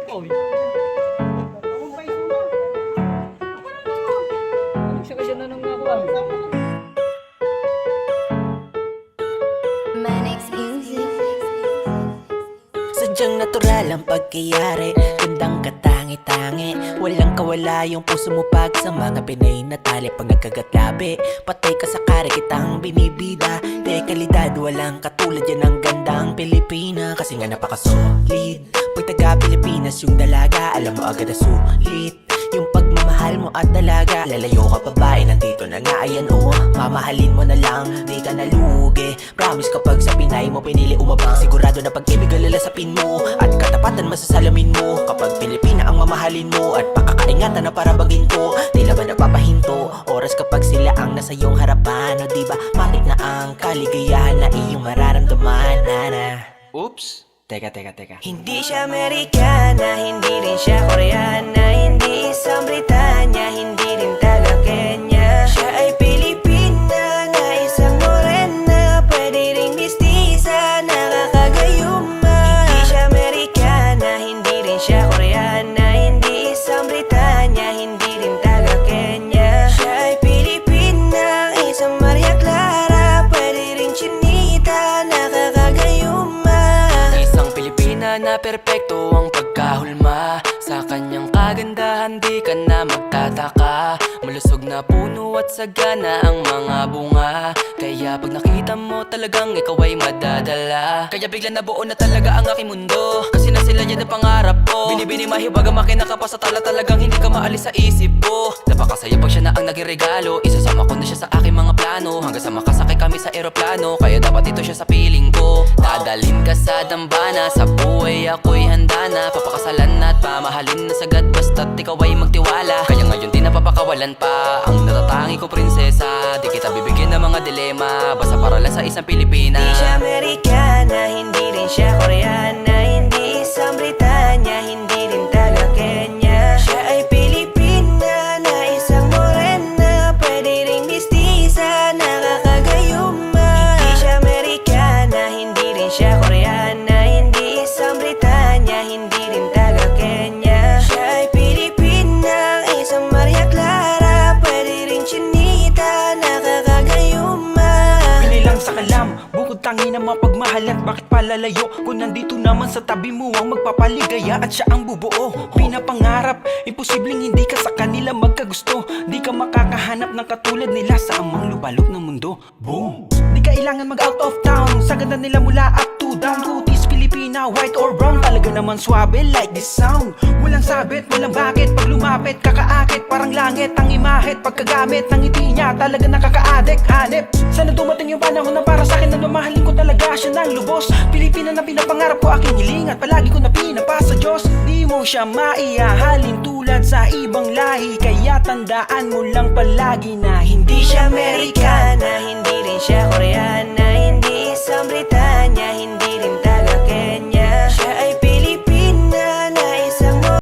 Oy. Anong siya kasi nanong nakuha? Manix Music. Sadyang natural ang pagkayari, gandang katangi-tangi. Walang kawala yung puso mo pag sa mga Pinay na tali. Pag nagkagatlabi, patay ka sa kare kitang binibida. De kalidad, walang katulad yan ang gandang Pilipina. Kasi nga napaka-solid. Pag taga-Pilipinas yung dalaga, alam mo agad na sulit yung pagmamahal mo at dalaga. Lalayo ka pa ba? Nandito na nga, ayan oo. Mamahalin mo na lang, di ka nalugi. Promise kapag sa Pinay mo pinili umabang, sigurado na pag-ibig alalasapin mo at katapatan masasalamin mo. Kapag Pilipina ang mamahalin mo at pakakaingatan na para bagin ko, tila ba napapahinto oras kapag sila ang nasa iyong harapan? O diba matik na ang kaligayahan na iyong mararamdaman, nana. Oops. Teka. Hindi siya Amerikana, hindi rin siya Koreana, hindi isang Britanya, hindi rin taga Kenya. Siya ay Pilipina na isang morena, pwede ring mistisa, nakakagayuma. Hindi siya Amerikana, hindi rin siya Koreana, hindi isang Britanya, hindi rin taga Kenya. Siya ay Pilipina, isang Maria Clara, pwede ring chinita, nakakagayuma. Na perpekto ang pagkahulma sa kanyang kagandahan, di ka na magtataka. Malusog na puno at sagana ang mga bunga, kaya pag nakita mo talagang ikaw ay madadala. Kaya bigla nabuo na talaga ang aking mundo, kasi na sila yan ang pangarap ko. Binibini mahiwaga makinaka pa sa tala, talagang hindi ka maalis sa isip ko. Napakasaya pag siya na ang naging regalo, isasama ko na siya sa aking mga plano, hanggang sa makasakay kami sa eroplano. Kaya dapat ito siya sa piling ko. Dadalhin ka sa dambana, sa buhay ako'y handa na. Papakasalan at pamahalin na sagad, basta't ikaw ay magtiwala. Kaya ngayon di napapakawalan pa ang natatangi ko prinsesa. Di kita bibigyan ng mga dilema, basta para lang sa isang Pilipina. Hindi siya Amerikana, hindi rin siya Koreana, hindi isang Britanya, hindi rin taga Kenya. Siya ay Pilipina na isang morena, pwede ring mistisa, nakakagayuma. Hindi siya Amerikana, hindi rin siya Koreana, hindi isang Britanya, hindi rin taga Kenya. Siya ay Pilipina, isang Maria Clara, pwede ring chinita, nakakagayuma. Pinilang sa kalam, bukod tangi na mapagmahal at bakit palalayo kung nandito naman sa tabi mo ang magpapaligaya at siya ang bubuo. Pinapangarap, imposibleng hindi ka sa kanila magkagusto. Di ka makakahanap ng katulad nila sa amang lubalok ng mundo. Boom! Di kailangan mag out of town, sa ganda nila mula up to down. Kutis, Pilipina, white or brown, talaga naman swabe like this sound. Walang sabit, walang bakit, pag lumapit kakaakit, parang langit ang imahit. Pagkagamit ng ngiti niya, talaga nakaka-addict, hanip. Sana dumating yung panahon na para sa akin na mamahalin ko talaga siya ng lubos. Pilipina na pinapangarap ko, aking hiling at palagi ko na pinapasa Diyos. Di mo siya maihahalin tulad sa ibang lahi, kaya tandaan mo lang palagi na hindi siya Amerikana,